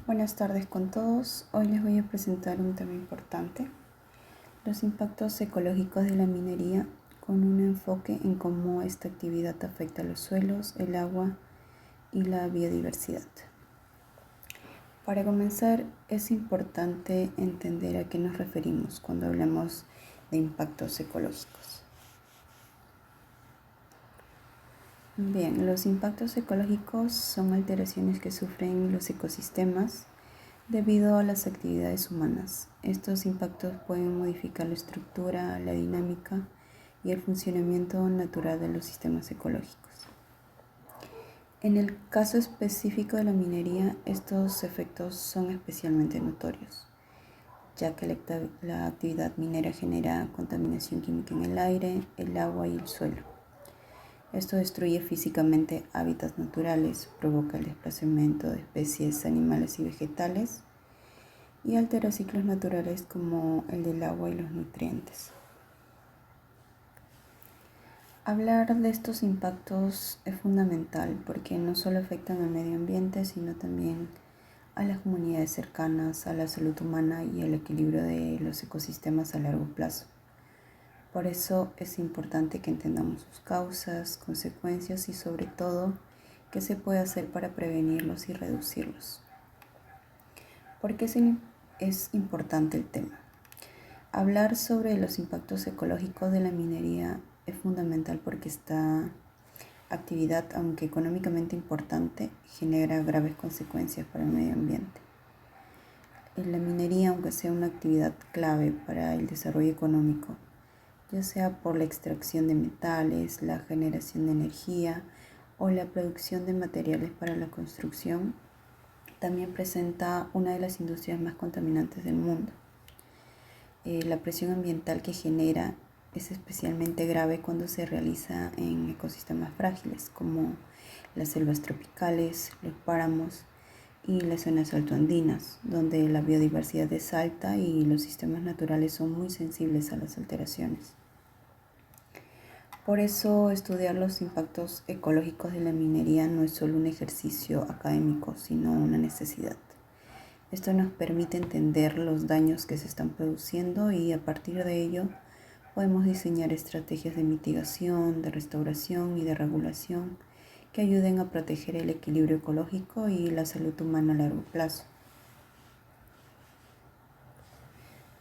Buenas tardes con todos. Hoy les voy a presentar un tema importante, los impactos ecológicos de la minería, con un enfoque en cómo esta actividad afecta a los suelos, el agua y la biodiversidad. Para comenzar, es importante entender a qué nos referimos cuando hablamos de impactos ecológicos. Bien, los impactos ecológicos son alteraciones que sufren los ecosistemas debido a las actividades humanas. Estos impactos pueden modificar la estructura, la dinámica y el funcionamiento natural de los sistemas ecológicos. En el caso específico de la minería, estos efectos son especialmente notorios, ya que la actividad minera genera contaminación química en el aire, el agua y el suelo. Esto destruye físicamente hábitats naturales, provoca el desplazamiento de especies animales y vegetales y altera ciclos naturales como el del agua y los nutrientes. Hablar de estos impactos es fundamental porque no solo afectan al medio ambiente, sino también a las comunidades cercanas, a la salud humana y al equilibrio de los ecosistemas a largo plazo. Por eso es importante que entendamos sus causas, consecuencias y sobre todo qué se puede hacer para prevenirlos y reducirlos. ¿Por qué es importante el tema? Hablar sobre los impactos ecológicos de la minería es fundamental porque esta actividad, aunque económicamente importante, genera graves consecuencias para el medio ambiente. La minería, aunque sea una actividad clave para el desarrollo económico, ya sea por la extracción de metales, la generación de energía o la producción de materiales para la construcción, también presenta una de las industrias más contaminantes del mundo. La presión ambiental que genera es especialmente grave cuando se realiza en ecosistemas frágiles como las selvas tropicales, los páramos y las zonas altoandinas, donde la biodiversidad es alta y los sistemas naturales son muy sensibles a las alteraciones. Por eso, estudiar los impactos ecológicos de la minería no es solo un ejercicio académico, sino una necesidad. Esto nos permite entender los daños que se están produciendo y a partir de ello podemos diseñar estrategias de mitigación, de restauración y de regulación que ayuden a proteger el equilibrio ecológico y la salud humana a largo plazo.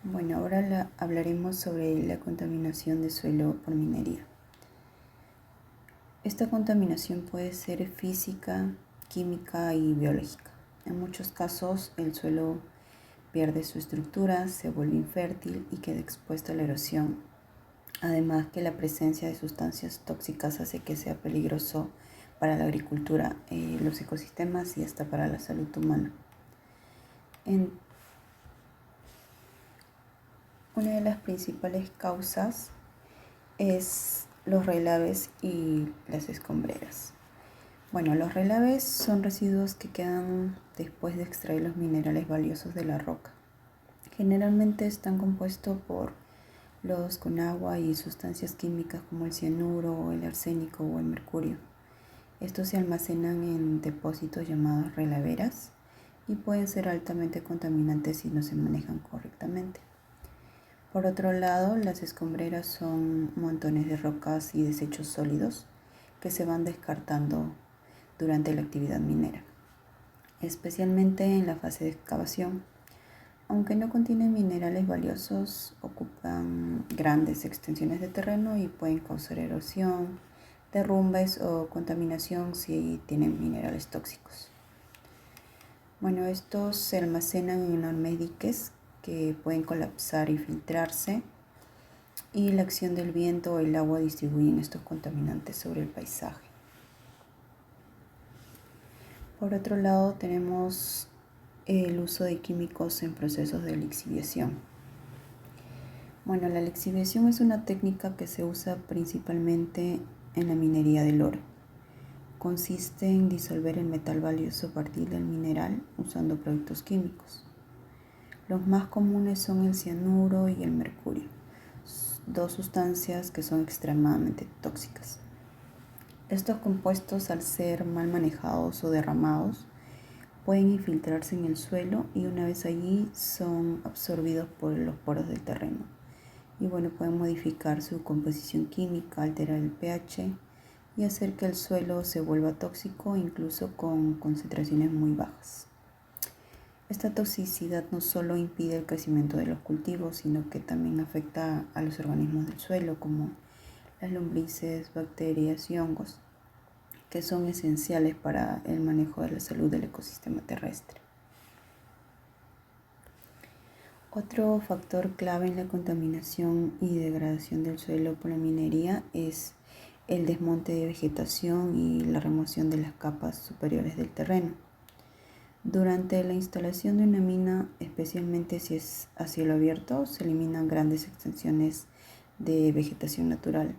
Bueno, ahora hablaremos sobre la contaminación de suelo por minería. Esta contaminación puede ser física, química y biológica. En muchos casos, el suelo pierde su estructura, se vuelve infértil y queda expuesto a la erosión. Además que la presencia de sustancias tóxicas hace que sea peligroso para la agricultura, los ecosistemas y hasta para la salud humana. Una de las principales causas es los relaves y las escombreras. Bueno, los relaves son residuos que quedan después de extraer los minerales valiosos de la roca. Generalmente están compuestos por lodos con agua y sustancias químicas como el cianuro, el arsénico o el mercurio. Estos se almacenan en depósitos llamados relaveras y pueden ser altamente contaminantes si no se manejan correctamente. Por otro lado, las escombreras son montones de rocas y desechos sólidos que se van descartando durante la actividad minera, especialmente en la fase de excavación. Aunque no contienen minerales valiosos, ocupan grandes extensiones de terreno y pueden causar erosión, derrumbes o contaminación si tienen minerales tóxicos. Bueno, estos se almacenan en enormes diques que pueden colapsar y filtrarse, y la acción del viento o el agua distribuyen estos contaminantes sobre el paisaje. Por otro lado, tenemos el uso de químicos en procesos de lixiviación. Bueno, la lixiviación es una técnica que se usa principalmente en la minería del oro. Consiste en disolver el metal valioso a partir del mineral usando productos químicos. Los más comunes son el cianuro y el mercurio, dos sustancias que son extremadamente tóxicas. Estos compuestos, al ser mal manejados o derramados, pueden infiltrarse en el suelo y una vez allí son absorbidos por los poros del terreno. Y bueno, pueden modificar su composición química, alterar el pH y hacer que el suelo se vuelva tóxico incluso con concentraciones muy bajas. Esta toxicidad no solo impide el crecimiento de los cultivos, sino que también afecta a los organismos del suelo, como las lombrices, bacterias y hongos, que son esenciales para el manejo de la salud del ecosistema terrestre. Otro factor clave en la contaminación y degradación del suelo por la minería es el desmonte de vegetación y la remoción de las capas superiores del terreno. Durante la instalación de una mina, especialmente si es a cielo abierto, se eliminan grandes extensiones de vegetación natural.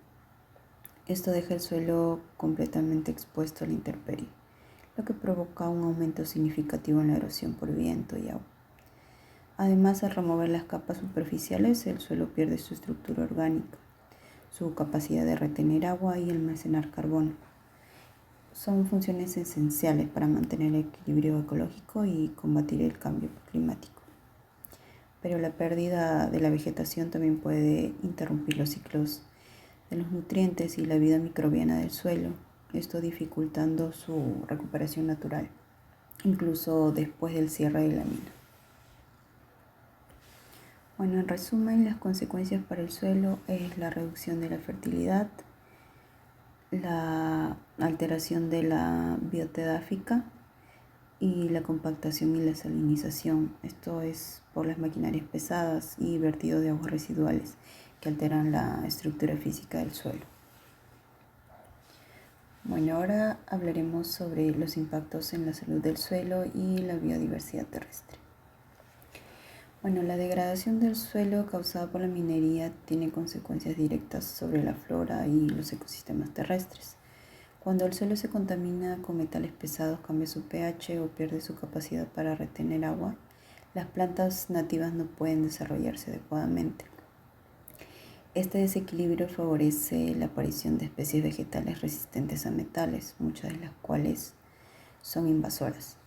Esto deja el suelo completamente expuesto a la intemperie, lo que provoca un aumento significativo en la erosión por viento y agua. Además, al remover las capas superficiales, el suelo pierde su estructura orgánica, su capacidad de retener agua y almacenar carbono. Son funciones esenciales para mantener el equilibrio ecológico y combatir el cambio climático. Pero la pérdida de la vegetación también puede interrumpir los ciclos de los nutrientes y la vida microbiana del suelo, esto dificultando su recuperación natural, incluso después del cierre de la mina. Bueno, en resumen, las consecuencias para el suelo es la reducción de la fertilidad, la alteración de la biota edáfica y la compactación y la salinización. Esto es por las maquinarias pesadas y vertido de aguas residuales que alteran la estructura física del suelo. Bueno, ahora hablaremos sobre los impactos en la salud del suelo y la biodiversidad terrestre. Bueno, la degradación del suelo causada por la minería tiene consecuencias directas sobre la flora y los ecosistemas terrestres. Cuando el suelo se contamina con metales pesados, cambia su pH o pierde su capacidad para retener agua, las plantas nativas no pueden desarrollarse adecuadamente. Este desequilibrio favorece la aparición de especies vegetales resistentes a metales, muchas de las cuales son invasoras.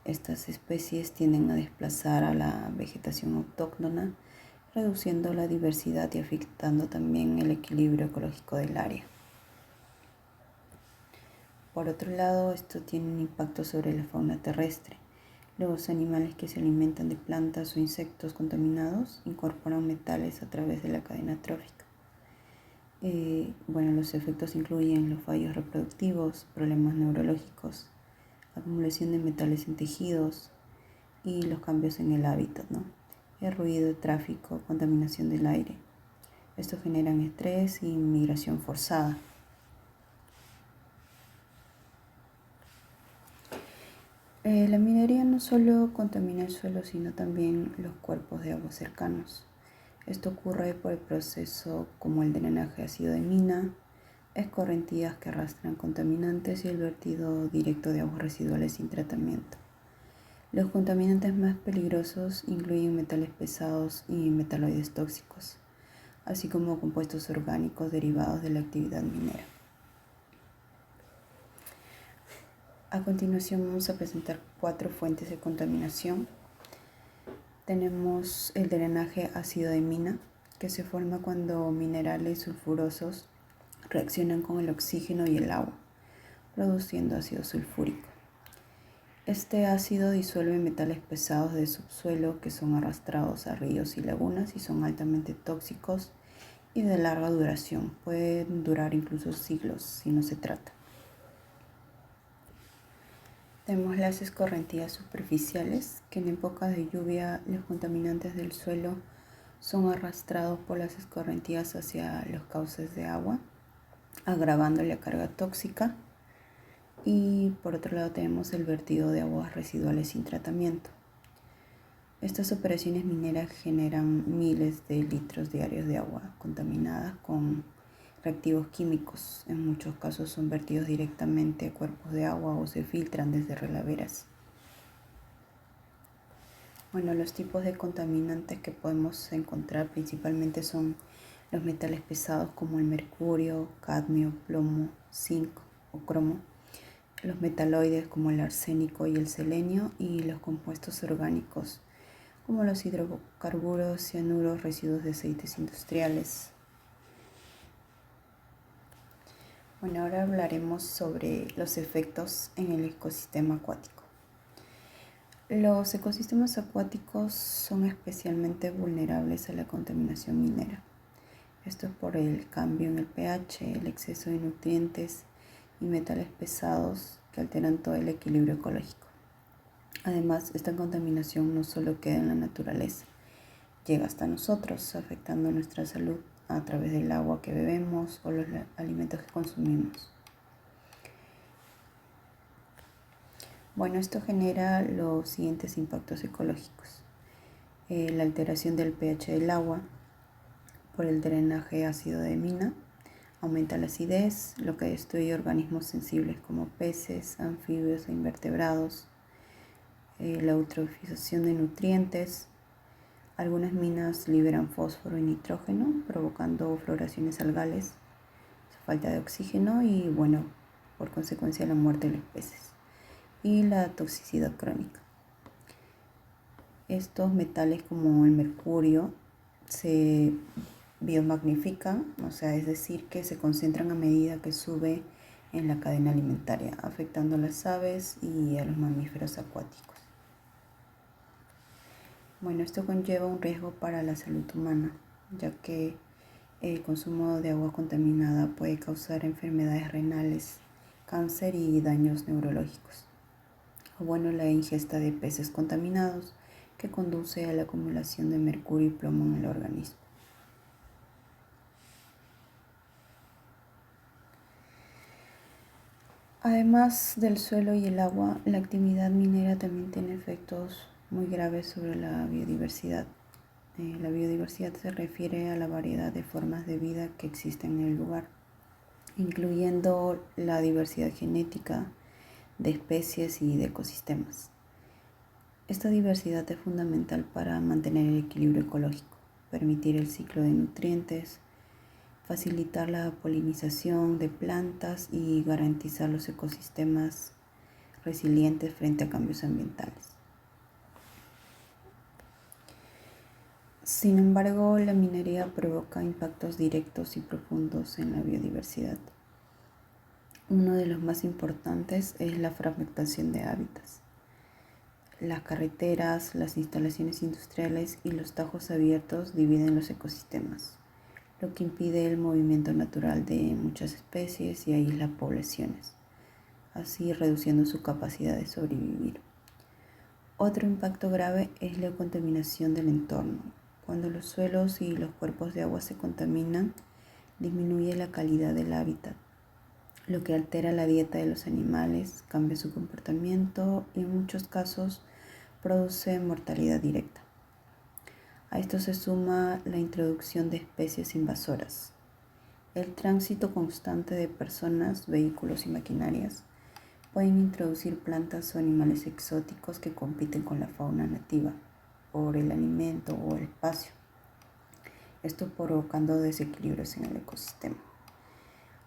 Estas especies tienden a desplazar a la vegetación autóctona, reduciendo la diversidad y afectando también el equilibrio ecológico del área. Por otro lado, esto tiene un impacto sobre la fauna terrestre. Los animales que se alimentan de plantas o insectos contaminados incorporan metales a través de la cadena trófica. Los efectos incluyen los fallos reproductivos, problemas neurológicos, acumulación de metales en tejidos y los cambios en el hábitat, El ruido, el tráfico, contaminación del aire. Esto genera estrés y migración forzada. La minería no solo contamina el suelo, sino también los cuerpos de agua cercanos. Esto ocurre por el proceso como el drenaje ácido de mina, escorrentías que arrastran contaminantes y el vertido directo de aguas residuales sin tratamiento. Los contaminantes más peligrosos incluyen metales pesados y metaloides tóxicos, así como compuestos orgánicos derivados de la actividad minera. A continuación vamos a presentar 4 fuentes de contaminación. Tenemos el drenaje ácido de mina, que se forma cuando minerales sulfurosos reaccionan con el oxígeno y el agua, produciendo ácido sulfúrico. Este ácido disuelve metales pesados del subsuelo que son arrastrados a ríos y lagunas y son altamente tóxicos y de larga duración. Pueden durar incluso siglos si no se trata. Tenemos las escorrentías superficiales, que en época de lluvia los contaminantes del suelo son arrastrados por las escorrentías hacia los cauces de agua, agravando la carga tóxica. Y por otro lado tenemos el vertido de aguas residuales sin tratamiento. Estas operaciones mineras generan miles de litros diarios de agua contaminada con reactivos químicos. En muchos casos son vertidos directamente a cuerpos de agua o se filtran desde relaveras. Los tipos de contaminantes que podemos encontrar principalmente son los metales pesados como el mercurio, cadmio, plomo, zinc o cromo, los metaloides como el arsénico y el selenio, y los compuestos orgánicos como los hidrocarburos, cianuros, residuos de aceites industriales. Bueno, ahora hablaremos sobre los efectos en el ecosistema acuático. Los ecosistemas acuáticos son especialmente vulnerables a la contaminación minera. Esto es por el cambio en el pH, el exceso de nutrientes y metales pesados que alteran todo el equilibrio ecológico. Además, esta contaminación no solo queda en la naturaleza, llega hasta nosotros, afectando nuestra salud a través del agua que bebemos o los alimentos que consumimos. Bueno, esto genera los siguientes impactos ecológicos. La alteración del pH del agua por el drenaje ácido de mina aumenta la acidez, lo que destruye organismos sensibles como peces, anfibios e invertebrados. La eutrofización de nutrientes. Algunas minas liberan fósforo y nitrógeno, provocando floraciones algales, falta de oxígeno y, bueno, por consecuencia la muerte de los peces. Y la toxicidad crónica. Estos metales como el mercurio se biomagnifican, es decir, que se concentran a medida que sube en la cadena alimentaria, afectando a las aves y a los mamíferos acuáticos. Bueno, esto conlleva un riesgo para la salud humana, ya que el consumo de agua contaminada puede causar enfermedades renales, cáncer y daños neurológicos. Bueno, la ingesta de peces contaminados, que conduce a la acumulación de mercurio y plomo en el organismo. Además del suelo y el agua, la actividad minera también tiene efectos muy graves sobre la biodiversidad. La biodiversidad se refiere a la variedad de formas de vida que existen en el lugar, incluyendo la diversidad genética de especies y de ecosistemas. Esta diversidad es fundamental para mantener el equilibrio ecológico, permitir el ciclo de nutrientes, facilitar la polinización de plantas y garantizar los ecosistemas resilientes frente a cambios ambientales. Sin embargo, la minería provoca impactos directos y profundos en la biodiversidad. Uno de los más importantes es la fragmentación de hábitats. Las carreteras, las instalaciones industriales y los tajos abiertos dividen los ecosistemas, lo que impide el movimiento natural de muchas especies y aísla poblaciones, así reduciendo su capacidad de sobrevivir. Otro impacto grave es la contaminación del entorno. Cuando los suelos y los cuerpos de agua se contaminan, disminuye la calidad del hábitat, lo que altera la dieta de los animales, cambia su comportamiento y en muchos casos produce mortalidad directa. A esto se suma la introducción de especies invasoras, el tránsito constante de personas, vehículos y maquinarias pueden introducir plantas o animales exóticos que compiten con la fauna nativa por el alimento o el espacio, esto provocando desequilibrios en el ecosistema.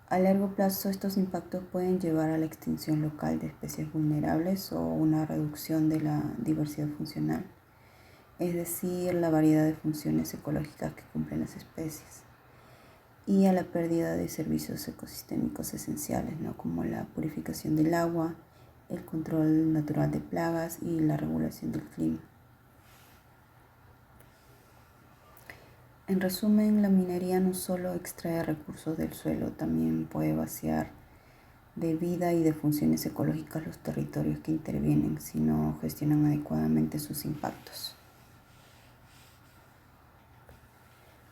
A largo plazo, estos impactos pueden llevar a la extinción local de especies vulnerables o una reducción de la diversidad funcional, es decir, la variedad de funciones ecológicas que cumplen las especies, y a la pérdida de servicios ecosistémicos esenciales, como la purificación del agua, el control natural de plagas y la regulación del clima. En resumen, la minería no solo extrae recursos del suelo, también puede vaciar de vida y de funciones ecológicas los territorios que intervienen si no gestionan adecuadamente sus impactos.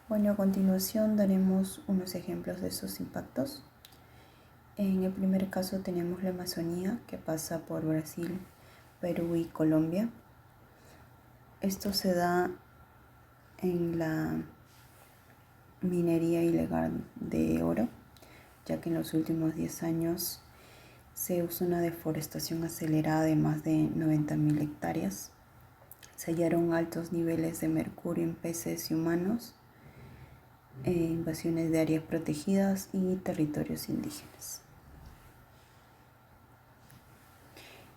Bueno, a continuación daremos unos ejemplos de esos impactos. En el primer caso tenemos la Amazonía, que pasa por Brasil, Perú y Colombia. Esto se da en la minería ilegal de oro, ya que en los últimos 10 años se usa una deforestación acelerada de más de 90.000 hectáreas. Se hallaron altos niveles de mercurio en peces y humanos, invasiones de áreas protegidas y territorios indígenas.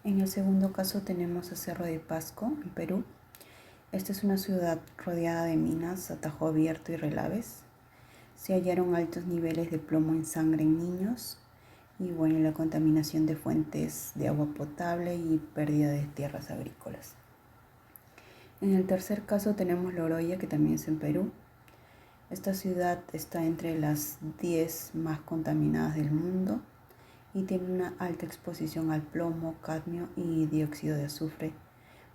En el segundo caso tenemos a Cerro de Pasco, en Perú. Esta es una ciudad rodeada de minas, a tajo abierto y relaves. Se hallaron altos niveles de plomo en sangre en niños y la contaminación de fuentes de agua potable y pérdida de tierras agrícolas. En el tercer caso tenemos Loroya, que también es en Perú. Esta ciudad está entre las 10 más contaminadas del mundo y tiene una alta exposición al plomo, cadmio y dióxido de azufre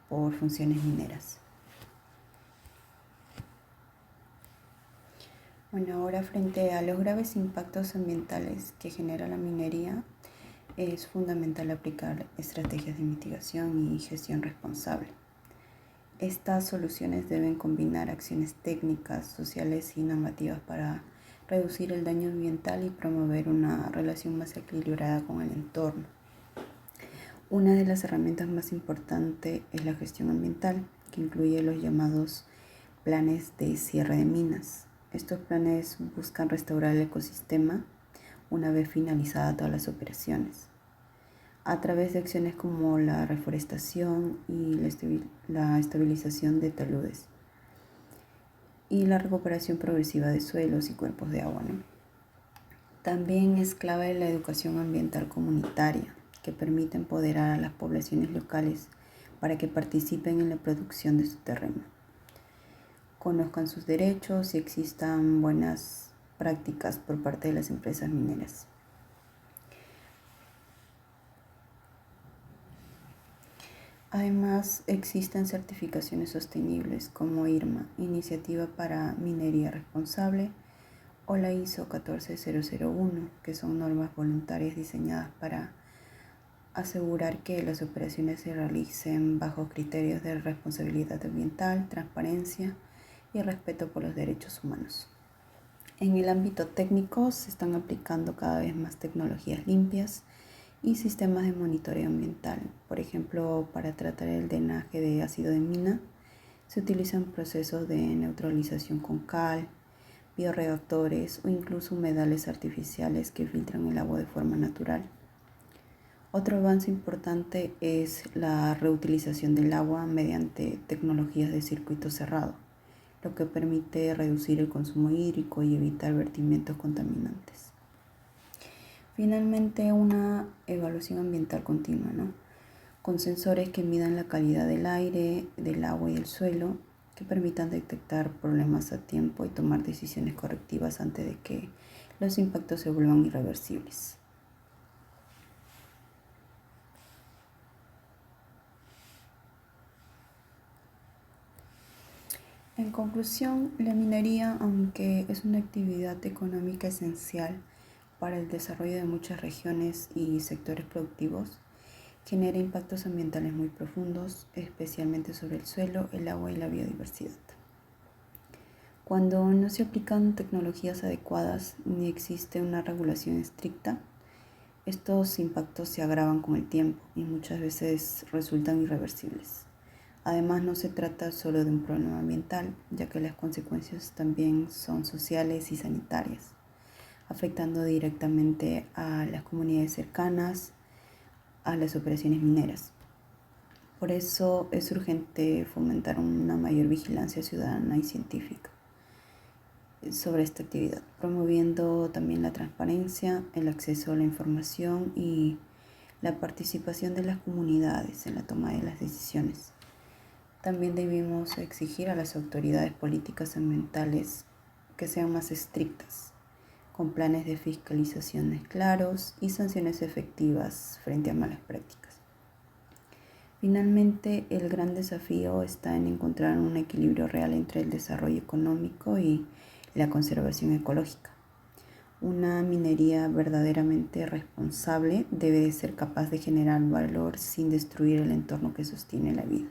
por funciones mineras. Ahora frente a los graves impactos ambientales que genera la minería, es fundamental aplicar estrategias de mitigación y gestión responsable. Estas soluciones deben combinar acciones técnicas, sociales y normativas para reducir el daño ambiental y promover una relación más equilibrada con el entorno. Una de las herramientas más importantes es la gestión ambiental, que incluye los llamados planes de cierre de minas. Estos planes buscan restaurar el ecosistema una vez finalizadas todas las operaciones, a través de acciones como la reforestación y la estabilización de taludes y la recuperación progresiva de suelos y cuerpos de agua, ¿no? También es clave la educación ambiental comunitaria, que permite empoderar a las poblaciones locales para que participen en la producción de su terreno, conozcan sus derechos y existan buenas prácticas por parte de las empresas mineras. Además, existen certificaciones sostenibles como IRMA, Iniciativa para Minería Responsable, o la ISO 14001, que son normas voluntarias diseñadas para asegurar que las operaciones se realicen bajo criterios de responsabilidad ambiental, transparencia y respeto por los derechos humanos. En el ámbito técnico se están aplicando cada vez más tecnologías limpias y sistemas de monitoreo ambiental. Por ejemplo, para tratar el drenaje de ácido de mina, se utilizan procesos de neutralización con cal, bioreactores o incluso humedales artificiales que filtran el agua de forma natural. Otro avance importante es la reutilización del agua mediante tecnologías de circuito cerrado, lo que permite reducir el consumo hídrico y evitar vertimientos contaminantes. Finalmente, una evaluación ambiental continua, ¿no? Con sensores que midan la calidad del aire, del agua y del suelo, que permitan detectar problemas a tiempo y tomar decisiones correctivas antes de que los impactos se vuelvan irreversibles. En conclusión, la minería, aunque es una actividad económica esencial para el desarrollo de muchas regiones y sectores productivos, genera impactos ambientales muy profundos, especialmente sobre el suelo, el agua y la biodiversidad. Cuando no se aplican tecnologías adecuadas ni existe una regulación estricta, estos impactos se agravan con el tiempo y muchas veces resultan irreversibles. Además, no se trata solo de un problema ambiental, ya que las consecuencias también son sociales y sanitarias, afectando directamente a las comunidades cercanas a las operaciones mineras. Por eso es urgente fomentar una mayor vigilancia ciudadana y científica sobre esta actividad, promoviendo también la transparencia, el acceso a la información y la participación de las comunidades en la toma de las decisiones. También debemos exigir a las autoridades políticas ambientales que sean más estrictas, con planes de fiscalizaciones claros y sanciones efectivas frente a malas prácticas. Finalmente, el gran desafío está en encontrar un equilibrio real entre el desarrollo económico y la conservación ecológica. Una minería verdaderamente responsable debe de ser capaz de generar valor sin destruir el entorno que sostiene la vida.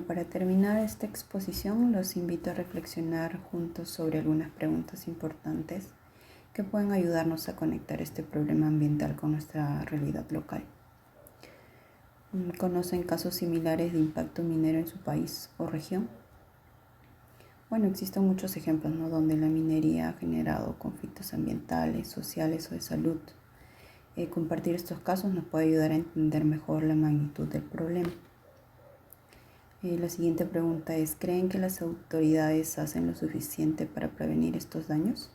Para terminar esta exposición, los invito a reflexionar juntos sobre algunas preguntas importantes que pueden ayudarnos a conectar este problema ambiental con nuestra realidad local. ¿Conocen casos similares de impacto minero en su país o región? Bueno, existen muchos ejemplos, ¿no?, donde la minería ha generado conflictos ambientales, sociales o de salud. Compartir estos casos nos puede ayudar a entender mejor la magnitud del problema. La siguiente pregunta es, ¿creen que las autoridades hacen lo suficiente para prevenir estos daños?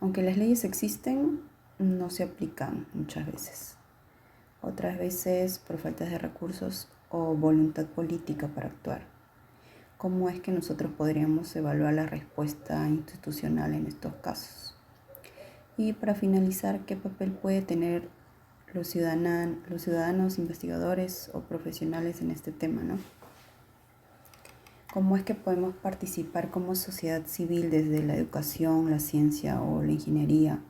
Aunque las leyes existen, no se aplican muchas veces. Otras veces por falta de recursos o voluntad política para actuar. ¿Cómo es que nosotros podríamos evaluar la respuesta institucional en estos casos? Y para finalizar, ¿qué papel puede tener los ciudadanos, investigadores o profesionales en este tema, ¿no? ¿Cómo es que podemos participar como sociedad civil desde la educación, la ciencia o la ingeniería?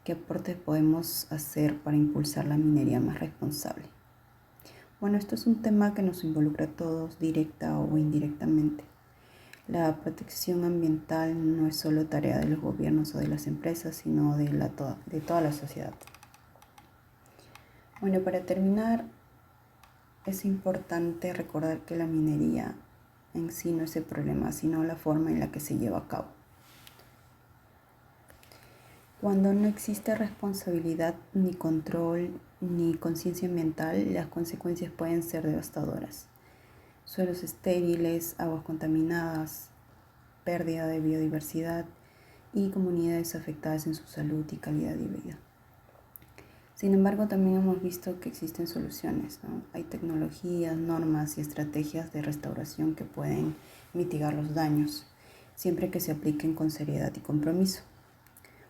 ¿Qué aportes podemos hacer para impulsar la minería más responsable? Bueno, esto es un tema que nos involucra a todos, directa o indirectamente. La protección ambiental no es solo tarea de los gobiernos o de las empresas, sino de toda la sociedad. Bueno, para terminar, es importante recordar que la minería en sí no es el problema, sino la forma en la que se lleva a cabo. Cuando no existe responsabilidad, ni control, ni conciencia ambiental, las consecuencias pueden ser devastadoras. Suelos estériles, aguas contaminadas, pérdida de biodiversidad y comunidades afectadas en su salud y calidad de vida. Sin embargo, también hemos visto que existen soluciones, ¿no? Hay tecnologías, normas y estrategias de restauración que pueden mitigar los daños, siempre que se apliquen con seriedad y compromiso.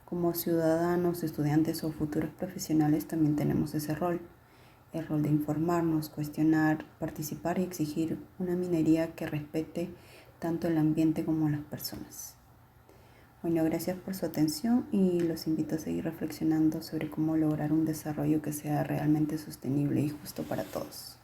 Como ciudadanos, estudiantes o futuros profesionales también tenemos ese rol, el rol de informarnos, cuestionar, participar y exigir una minería que respete tanto el ambiente como las personas. Bueno, gracias por su atención y los invito a seguir reflexionando sobre cómo lograr un desarrollo que sea realmente sostenible y justo para todos.